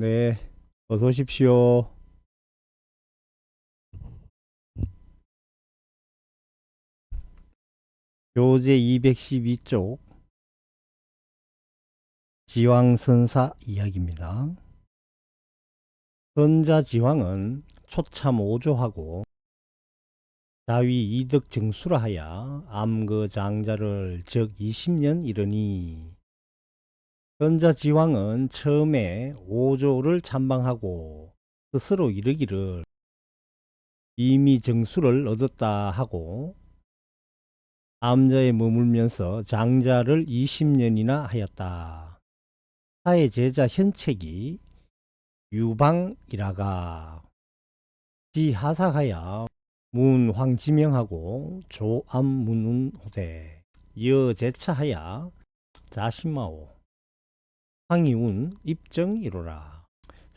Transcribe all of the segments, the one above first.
네, 어서 오십시오. 교재 212쪽 지왕선사 이야기입니다. 선자지왕은 초참 오조하고 자위 이득 증수라 하야 암거장자를 적 20년 이르니, 선자지왕은 처음에 오조를 참방하고 스스로 이르기를 이미 정수를 얻었다 하고 암자에 머물면서 장자를 20년이나 하였다. 타의 제자 현책이 유방이라가 지하사하야 문황지명하고 조암문운호대 여제차하야 자신마오 황이운 입정이로라.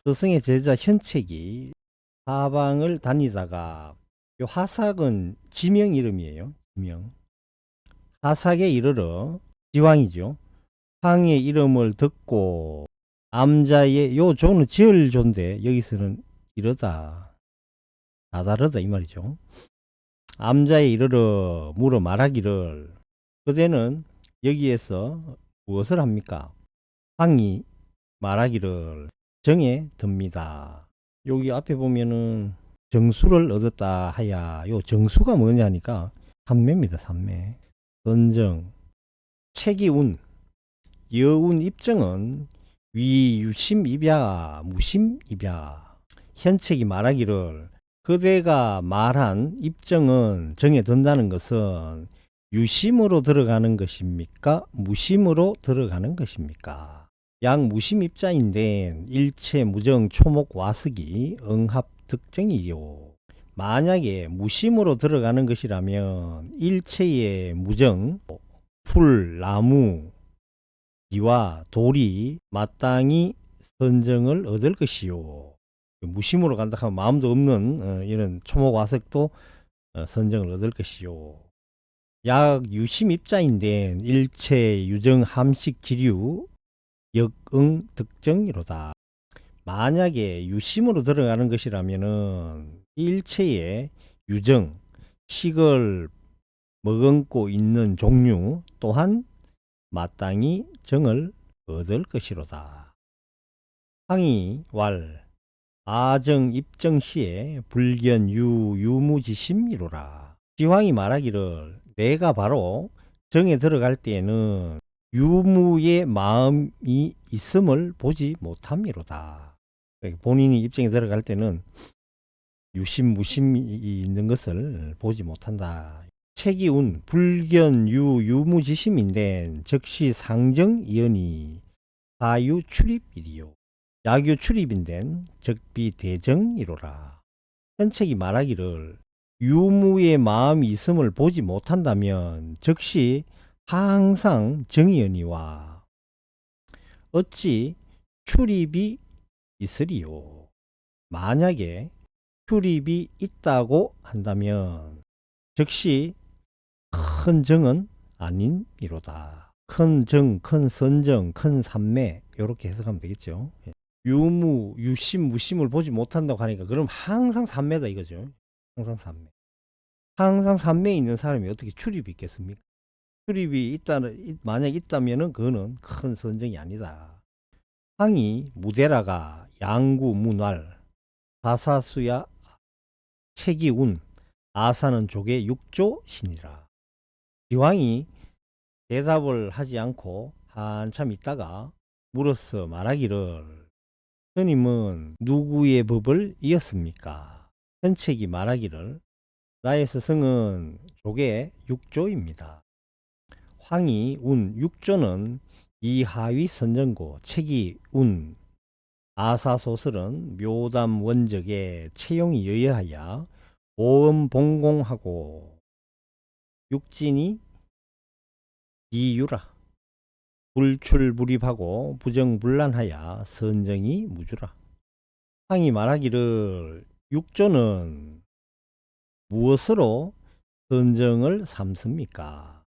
스승의 제자 현책이 사방을 다니다가, 요 하삭은 지명 이름이에요. 지명. 하삭에 이르러, 지왕이죠. 황의 이름을 듣고 암자의 요 조는 지을 조인데 여기서는 이러다 다 다르다 이 말이죠. 암자에 이르러 물어 말하기를, 그대는 여기에서 무엇을 합니까? 황이 말하기를 정에 듭니다. 여기 앞에 보면은 정수를 얻었다 하야, 요 정수가 뭐냐니까 삼매입니다. 삼매. 선정, 체기운, 여운 입정은 위유심입야 무심입야. 현책이 말하기를, 그대가 말한 입정은 정에 든다는 것은 유심으로 들어가는 것입니까? 무심으로 들어가는 것입니까? 양무심입자인데 일체 무정 초목 와석이 응합 득정이요. 만약에 무심으로 들어가는 것이라면 일체의 무정, 풀, 나무, 이와 돌이 마땅히 선정을 얻을 것이요. 무심으로 간다 하면 마음도 없는 이런 초목화석도 선정을 얻을 것이요. 약 유심입자인데 일체 유정 함식 기류 역응 득정이로다. 만약에 유심으로 들어가는 것이라면은 일체의 유정, 식을 머금고 있는 종류 또한 마땅히 정을 얻을 것이로다. 항이 왈 아정 입정 시에 불견 유무지심이로라. 지황이 말하기를, 내가 바로 정에 들어갈 때에는 유무의 마음이 있음을 보지 못함이로다. 본인이 입정에 들어갈 때는 유심 무심이 있는 것을 보지 못한다. 체기운 불견 유무지심인데 즉시 상정 이언이 사유 출입이리요. 야교 출입인데 적비 대정이로라. 현책이 말하기를, 유무의 마음이 있음을 보지 못한다면 즉시 항상 정이언이와 어찌 출입이 있으리요. 만약에 출입이 있다고 한다면 즉시 큰 정은 아닌이로다. 큰 정, 큰 선정, 큰 삼매, 이렇게 해석하면 되겠죠. 유무, 유심, 무심을 보지 못한다고 하니까 그럼 항상 삼매다 이거죠. 항상 삼매. 항상 삼매에 있는 사람이 어떻게 출입이 있겠습니까? 출입이 있다는, 만약 있다면은 그거는 큰 선정이 아니다. 항이 무대라가 양구 문활 사사수야 체기운 아사는 족의 육조 신이라. 기왕이 대답을 하지 않고 한참 있다가 물어서 말하기를, 스님은 누구의 법을 이었습니까? 현책이 말하기를, 나의 스승은 족의 육조입니다. 황이 운 육조는 이하위 선정고, 책이 운 아사소설은 묘담 원적에 채용이 여여하여 오음봉공하고 육진이 이유라. 불출불입하고 부정불란하여 선정이 무주라. 항이 말하기를, 육조는 무엇으로 선정을 삼습니까?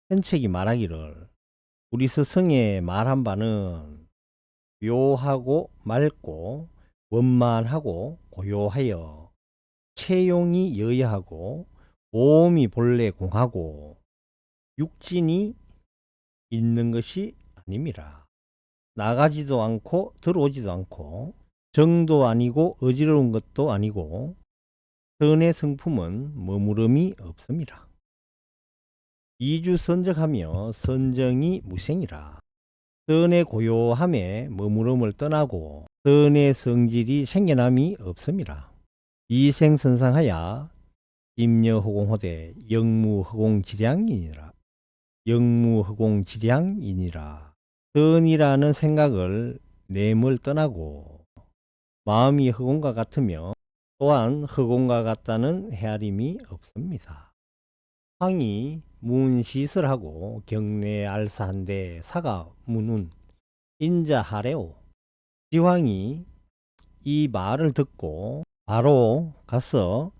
현책이 말하기를, 우리 스승의 말한 바는 묘하고 맑고 원만하고 고요하여 채용이 여여하고 모험이 본래 공하고 육진이 있는 것이 아님이라. 나가지도 않고 들어오지도 않고 정도 아니고 어지러운 것도 아니고 선의 성품은 머무름이 없습니다. 이주선적하며 선정이 무생이라. 선의 고요함에 머무름을 떠나고 선의 성질이 생겨남이 없습니다. 이생선상하야 임여허공호대 영무허공지량이니라. 영무허공지량이니라. 선이라는 생각을 내물 떠나고 마음이 허공과 같으며 또한 허공과 같다는 헤아림이 없습니다. 황이 문시설하고 경내 알사한데 사가 문운 인자하래오. 지황이 이 말을 듣고 바로 가서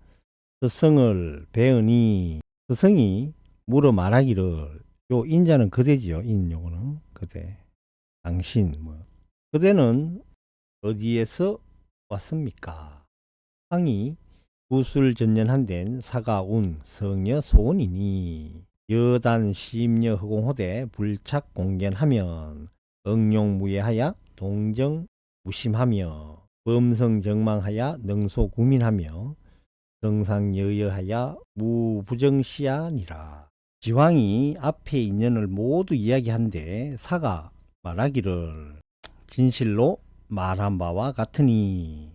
스승을 배우니 스승이 물어 말하기를, 요 인자는 그대지요. 인 요거는 그대, 당신 그대는 어디에서 왔습니까? 황이 구술전년한 된 사가운 성여 소원이니 여단 시임여 허공호대 불착 공견하면 응용무예하야 동정 무심하며 범성정망하야 능소구민하며 정상여여하야 무부정시하니라. 지왕이 앞에 인연을 모두 이야기한데 사가 말하기를 진실로 말한 바와 같으니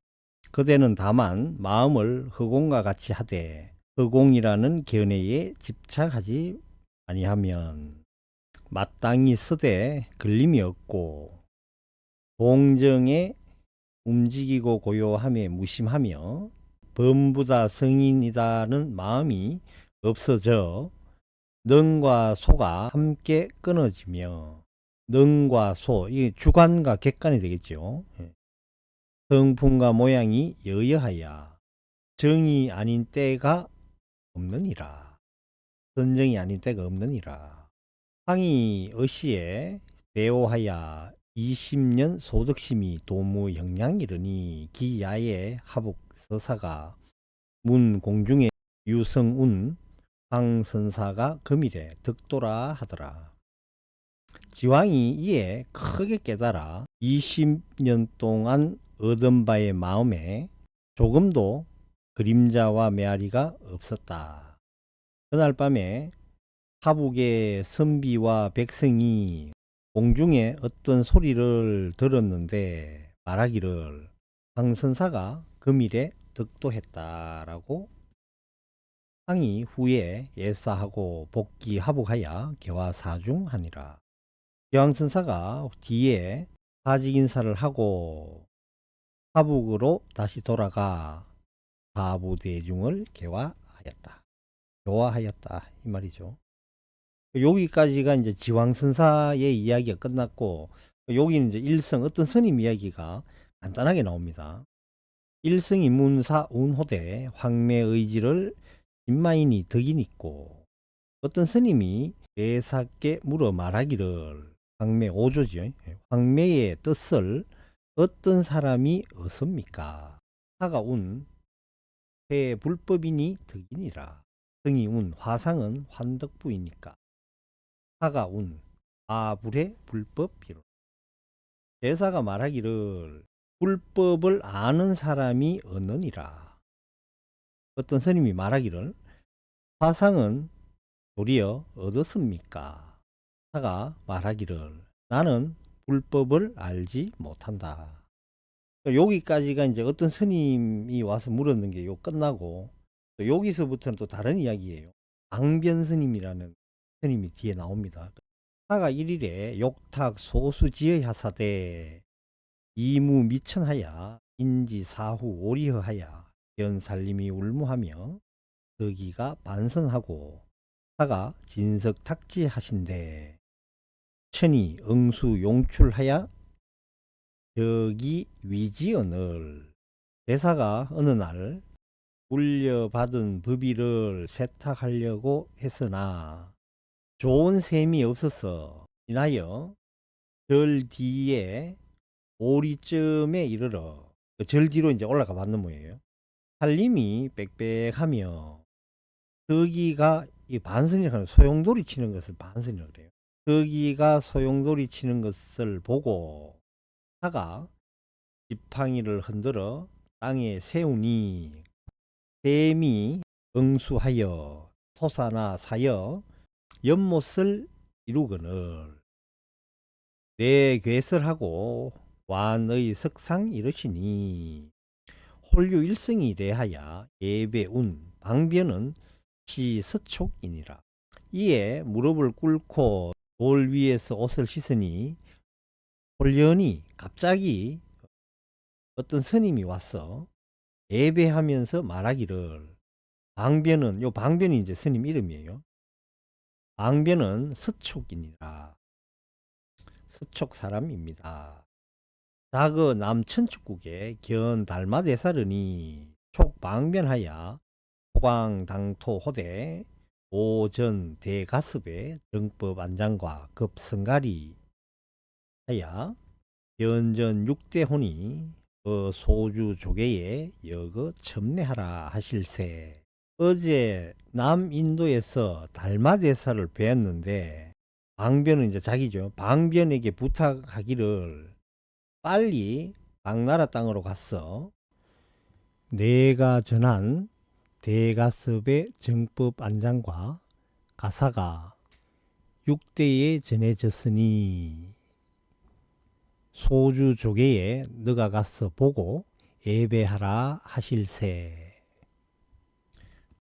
그대는 다만 마음을 허공과 같이 하되 허공이라는 견해에 집착하지 아니하면 마땅히 서되 걸림이 없고 동정에 움직이고 고요함에 무심하며 범부다 성인이다는 마음이 없어져 능과 소가 함께 끊어지며, 능과 소, 이게 주관과 객관이 되겠죠. 성품과 모양이 여여하여 정이 아닌 때가 없느니라. 선정이 아닌 때가 없느니라. 황이 어시에 대오하여 20년 소득심이 도무영량이르니 기야의 하북 서사가 문 공중에 유성운 황선사가 금일에 득도라 하더라. 지왕이 이에 크게 깨달아 20년 동안 얻은 바의 마음에 조금도 그림자와 메아리가 없었다. 그날 밤에 하북의 선비와 백성이 공중에 어떤 소리를 들었는데 말하기를 황선사가 금일에 득도했다라고 황이 후에 예사하고 복귀 하복하여 개화사중하니라. 기왕선사가 뒤에 사직 인사를 하고 하북으로 다시 돌아가 사부대중을 개화하였다. 교화하였다 이 말이죠. 여기까지가 이제 지왕선사의 이야기가 끝났고, 여기는 이제 일성 어떤 스님 이야기가 간단하게 나옵니다. 일성이 문사 운호대 황매의지를 인마인이 덕인 있고, 어떤 스님이 대사께 물어 말하기를, 황매 5조죠. 황매의 뜻을 어떤 사람이 얻습니까? 사가 운 회 불법이니 덕이니라. 성이 운 화상은 환덕부이니까. 사가 운 아불의 불법이로. 대사가 말하기를 불법을 아는 사람이 얻느니라. 어떤 스님이 말하기를 화상은 도리어 얻었습니까? 사가 말하기를 나는 불법을 알지 못한다. 여기까지가 이제 어떤 스님이 와서 물었는 게 요 끝나고, 또 여기서부터는 또 다른 이야기예요. 앙변 스님이라는 스님이 뒤에 나옵니다. 사가 1일에 욕탁 소수지의 하사대 이무 미천하야 인지 사후 오리허하야 연살림이 울무하며 거기가 반선하고 사가 진석 탁지하신데 천이 응수 용출하야 저기 위지언을. 대사가 어느 날 물려받은 법의를 세탁하려고 했으나 좋은 셈이 없어서 인하여 절 뒤에 오리쯤에 이르러 그 절 뒤로 이제 올라가 봤는 모양이에요. 살림이 빽빽하며 거기가 이 반선이라고 하는 소용돌이 치는 것을 반선이라고 그래요. 거기가 소용돌이 치는 것을 보고 하가 지팡이를 흔들어 땅에 세우니 뱀이 응수하여 솟아나 사여 연못을 이루거늘 뇌괴설하고 완의 석상 이르시니 홀류 일성이 대하여 예배운 방변은 시서촉이니라. 이에 무릎을 꿇고 돌 위에서 옷을 씻으니 홀련히 갑자기 어떤 스님이 와서 예배하면서 말하기를 방변은 요 방변이 이제 스님 이름이에요. 방변은 서촉이니라. 서촉 사람입니다. 자그 남천축국에 견 달마대사르니 촉방변하여 호광당토 호대 오전 대가습의 정법 안장과 급성가리 하여 견전 6대혼이 소주 조계에 여거 첨례하라 하실세. 어제 남인도에서 달마대사를 뵈었는데 방변은 이제 자기죠. 방변에게 부탁하기를 빨리 당나라 땅으로 갔어. 내가 전한 대가섭의 정법 안장과 가사가 6대에 전해졌으니 소주 조계에 너가 가서 보고 예배하라 하실세.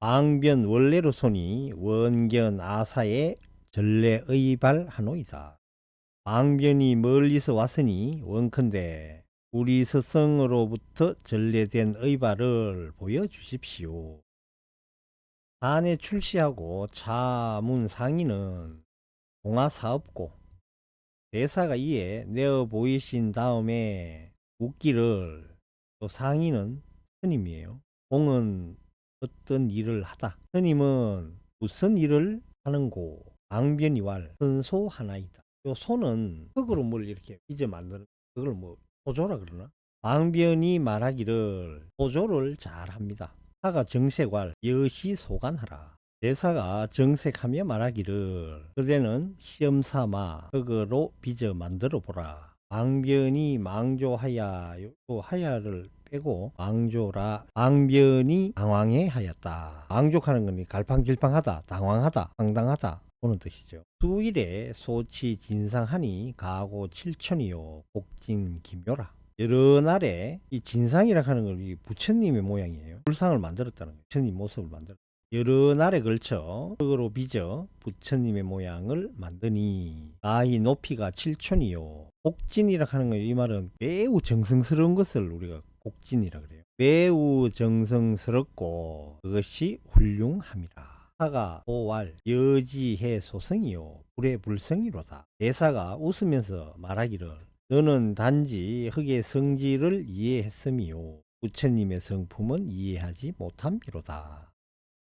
방변 원래로 손이 원견 아사에 전례 의발하노이다. 방변이 멀리서 왔으니 원컨대 우리 스승으로부터 전례된 의발을 보여주십시오. 산에 출시하고 차문 상인은 공화사업고 대사가 이에 내어 보이신 다음에 묻기를 또 상인은 스님이에요. 공은 어떤 일을 하다. 스님은 무슨 일을 하는고 방변이왈 선소 하나이다. 요 소는 흙으로 뭘 이렇게 빚어 만드는 그걸 뭐 소조라 그러나? 방변이 말하기를 소조를 잘합니다. 사가 정색왈 여시 소관하라. 대사가 정색하며 말하기를 그대는 시험삼아 흙으로 빚어 만들어 보라. 방변이 망조하야 요 하야를 빼고 망조라. 방변이 당황해 하였다. 망족하는 건 갈팡질팡하다, 당황하다, 황당하다 보는 뜻이죠. 수일에 소치 진상하니 가고 칠천이요 복진 기묘라. 여러 날에 이 진상이라 하는 걸 이 부처님의 모양이에요. 불상을 만들었다는 거예요. 부처님 모습을 만들었다. 여러 날에 걸쳐 흙으로 빚어 부처님의 모양을 만드니 아이 높이가 7촌이요. 곡진이라 하는 거예요. 이 말은 매우 정성스러운 것을 우리가 곡진이라 그래요. 매우 정성스럽고 그것이 훌륭함이라. 사가 오왈 여지해 소성이요 불의 불성이로다. 대사가 웃으면서 말하기를 너는 단지 흙의 성질을 이해했음이요 부처님의 성품은 이해하지 못함이로다.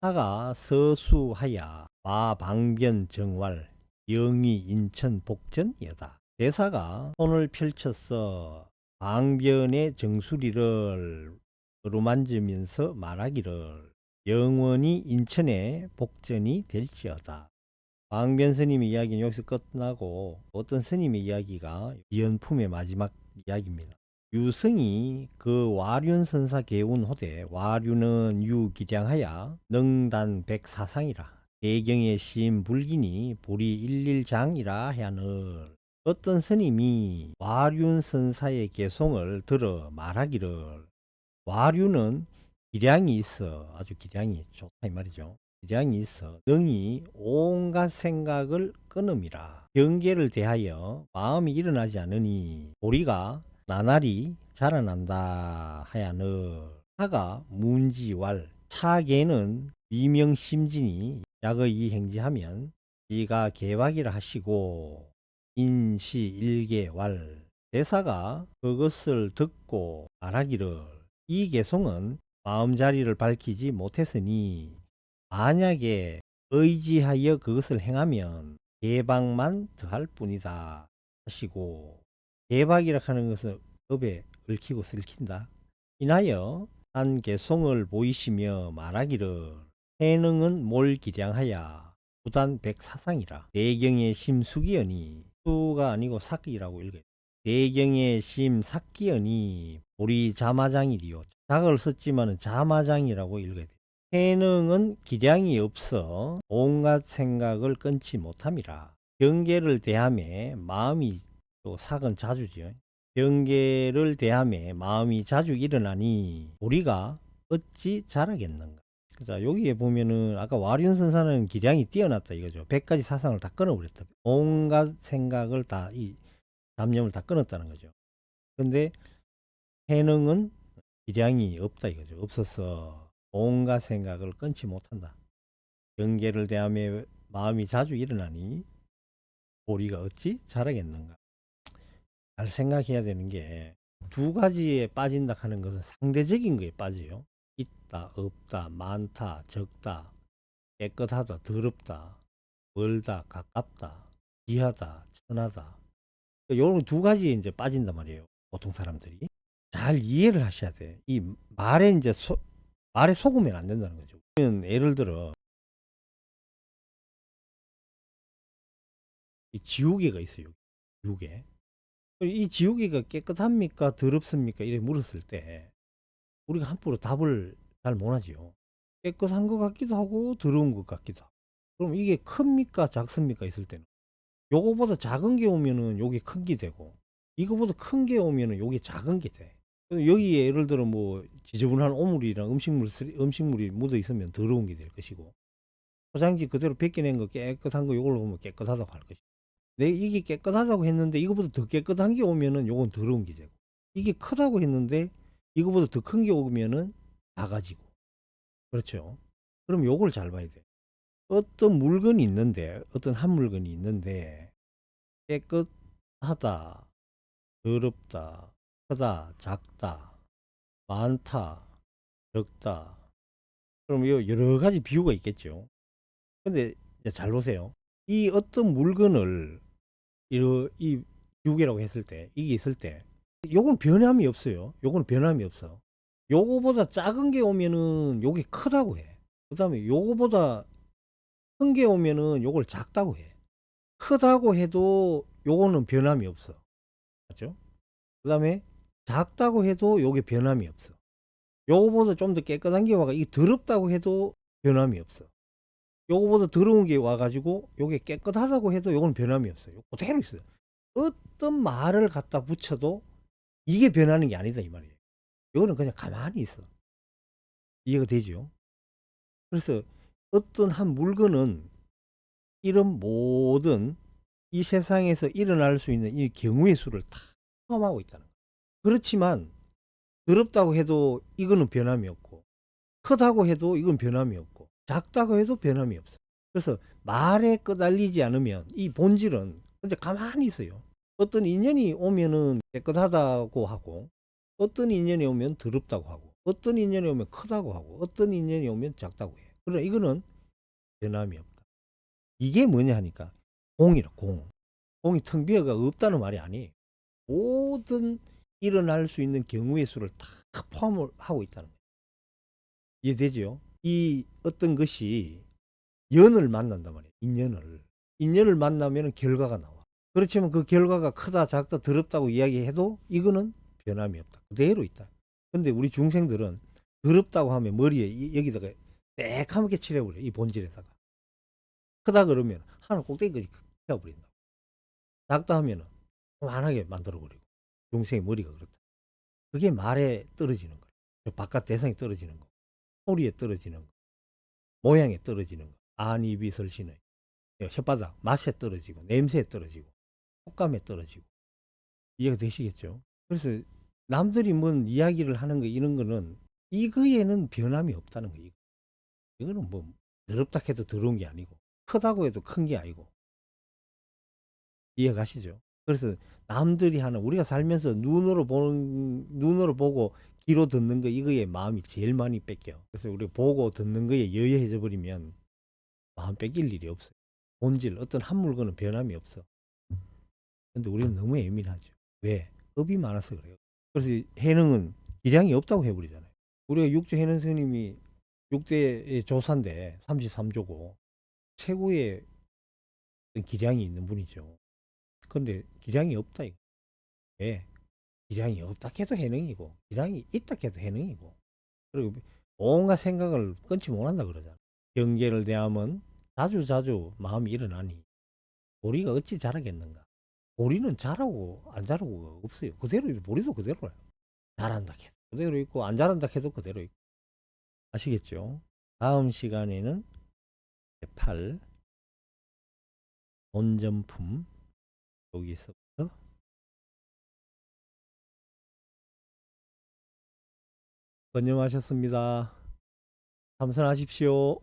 사가 서수하야 마방변 정왈 영위 인천 복전이다. 대사가 손을 펼쳐서 방변의 정수리를 어루만지면서 말하기를 영원히 인천의 복전이 될지어다. 방변 스님의 이야기는 여기서 끝나고 어떤 스님의 이야기가 이연품의 마지막 이야기입니다. 유승이 그 와륜선사 개운 호대 와륜은 유기량하야 능단 백사상이라 대경의 시인 불기니 보리 일일장이라 하늘. 어떤 스님이 와륜선사의 개송을 들어 말하기를 와류는 기량이 있어. 아주 기량이 좋다 이 말이죠. 기량이 있어. 능히 온갖 생각을 끊음이라. 경계를 대하여 마음이 일어나지 않으니 보리가 나날이 자라난다 하야느. 사가 문지왈 차계는 미명심진이 약의 행지하면 지가 개박이라 하시고 인시일계왈. 대사가 그것을 듣고 말하기를 이 개송은 마음자리를 밝히지 못했으니 만약에 의지하여 그것을 행하면 개박만 더할 뿐이다 하시고 개박이라 하는 것은 업에 얽히고 쓸킨다. 인하여 한 개송을 보이시며 말하기를 해능은 몰기량하야 부단 백사상이라. 대경의 심수기언이 수가 아니고 사기라고 읽어요. 대경의 심사기언이 보리자마장이리요. 작을 썼지만 자마장이라고 읽어야 돼요. 해능은 기량이 없어 온갖 생각을 끊지 못함이라. 경계를 대함에 마음이, 또 sak은 자주지요. 경계를 대함에 마음이 자주 일어나니 우리가 어찌 잘하겠는가. 자, 여기에 보면은 아까 와륜선사는 기량이 뛰어났다 이거죠. 100가지 사상을 다 끊어버렸다. 온갖 생각을 다, 이 잡념을 다 끊었다는 거죠. 근데 해능은 기량이 없다 이거죠. 없어서 온갖 생각을 끊지 못한다. 경계를 대함에 마음이 자주 일어나니 우리가 어찌 잘하겠는가. 잘 생각해야 되는 게, 두 가지에 빠진다 하는 것은 상대적인 거에 빠져요. 있다, 없다, 많다, 적다, 깨끗하다, 더럽다, 멀다, 가깝다, 귀하다, 천하다. 요런 두 가지에 이제 빠진단 말이에요. 보통 사람들이. 잘 이해를 하셔야 돼. 이 말에 이제 말에 속으면 안 된다는 거죠. 예를 들어, 이 지우개가 있어요. 지우개. 이 지우개가 깨끗합니까? 더럽습니까? 이렇게 물었을 때, 우리가 함부로 답을 잘 못하지요. 깨끗한 것 같기도 하고 더러운 것 같기도 하고. 그럼 이게 큽니까 작습니까 있을 때는, 요거보다 작은 게 오면은 요게 큰 게 되고, 이거보다 큰 게 오면은 요게 작은 게 돼. 여기에 예를 들어 뭐 지저분한 오물이랑 음식물이 묻어 있으면 더러운 게 될 것이고, 포장지 그대로 벗겨낸 거 깨끗한 거 요걸로 보면 깨끗하다고 할 것이고, 내 이게 깨끗하다고 했는데 이거보다 더 깨끗한 게 오면은 요건 더러운 게 되고, 이게 크다고 했는데 이거보다 더 큰 게 오면은 작아지고. 그렇죠. 그럼 요걸 잘 봐야 돼. 어떤 물건이 있는데, 어떤 한 물건이 있는데 깨끗하다, 더럽다, 크다, 작다, 많다, 적다. 그럼 요 여러 가지 비유가 있겠죠. 근데 이제 잘 보세요. 이 어떤 물건을 이 비유계라고 했을 때, 이게 있을 때 요건 변함이 없어요. 요건 변함이 없어. 요거보다 작은 게 오면은 요게 크다고 해. 그 다음에 요거보다 큰 게 오면은 요걸 작다고 해. 크다고 해도 요거는 변함이 없어. 맞죠? 그 다음에 작다고 해도 요게 변함이 없어. 요거보다 좀 더 깨끗한 게 와가 이게 더럽다고 해도 변함이 없어. 요거보다 더러운 게 와가지고 요게 깨끗하다고 해도 요건 변함이 없어요. 그대로 있어요. 어떤 말을 갖다 붙여도 이게 변하는 게 아니다 이 말이에요. 요거는 그냥 가만히 있어. 이해가 되죠? 그래서 어떤 한 물건은 이런 모든 이 세상에서 일어날 수 있는 이 경우의 수를 다 포함하고 있다는 거예요. 그렇지만 더럽다고 해도 이거는 변함이 없고, 크다고 해도 이건 변함이 없고, 작다고 해도 변함이 없어. 그래서 말에 끄달리지 않으면 이 본질은 근데 가만히 있어요. 어떤 인연이 오면은 깨끗하다고 하고, 어떤 인연이 오면 더럽다고 하고, 어떤 인연이 오면 크다고 하고, 어떤 인연이 오면 작다고 해요. 그러나 이거는 변함이 없다. 이게 뭐냐 하니까 공이라, 공. 공이 텅 비어가 없다는 말이 아니에요. 모든 일어날 수 있는 경우의 수를 다 포함을 하고 있다는 거예요. 이해되죠? 이 어떤 것이 연을 만난단 말이에요. 인연을 만나면 결과가 나와. 그렇지만 그 결과가 크다 작다 더럽다고 이야기해도 이거는 변함이 없다. 그대로 있다. 근데 우리 중생들은 더럽다고 하면 머리에 여기다가 새카맣게 칠해버려. 이 본질에다가. 크다 그러면 하늘 꼭대기까지 펴버린다. 작다 하면은 완하게 만들어버리고. 중생의 머리가 그렇다. 그게 말에 떨어지는 거예요. 바깥 대상이 떨어지는 거. 소리에 떨어지는 거. 모양에 떨어지는 거. 안입이 설신의 혓바닥 맛에 떨어지고, 냄새에 떨어지고, 촉감에 떨어지고. 이해가 되시겠죠? 그래서 남들이 뭔 이야기를 하는 거 이런 거는 이거에는 변함이 없다는 거예요. 이거는 뭐 더럽다 해도 더러운 게 아니고, 크다고 해도 큰 게 아니고. 이해가시죠? 그래서 남들이 하는, 우리가 살면서 눈으로 보고 귀로 듣는 거, 이거에 마음이 제일 많이 뺏겨. 그래서 우리 보고 듣는 거에 여여해져 버리면 마음 뺏길 일이 없어요. 본질 어떤 한 물건은 변함이 없어. 근데 우리는 너무 예민하죠. 왜? 업이 많아서 그래요. 그래서 해능은 기량이 없다고 해버리잖아요. 우리가 육조 해능 스님이 6대의 조사인데 33조고 최고의 기량이 있는 분이죠. 근데 기량이 없다 이거. 왜? 기량이 없다 해도 해능이고 기량이 있다 해도 해능이고, 그리고 온갖 생각을 끊지 못한다 그러잖아. 경계를 대하면 자주 마음이 일어나니 보리가 어찌 자라겠는가. 보리는 잘하고 안 잘하고 없어요. 그대로 보리도 그대로예요. 잘한다 해도 그대로 있고 안 잘한다 해도 그대로 있고. 아시겠죠? 다음 시간에는 8 본전품 여기서부터 건념하셨습니다. 참선하십시오.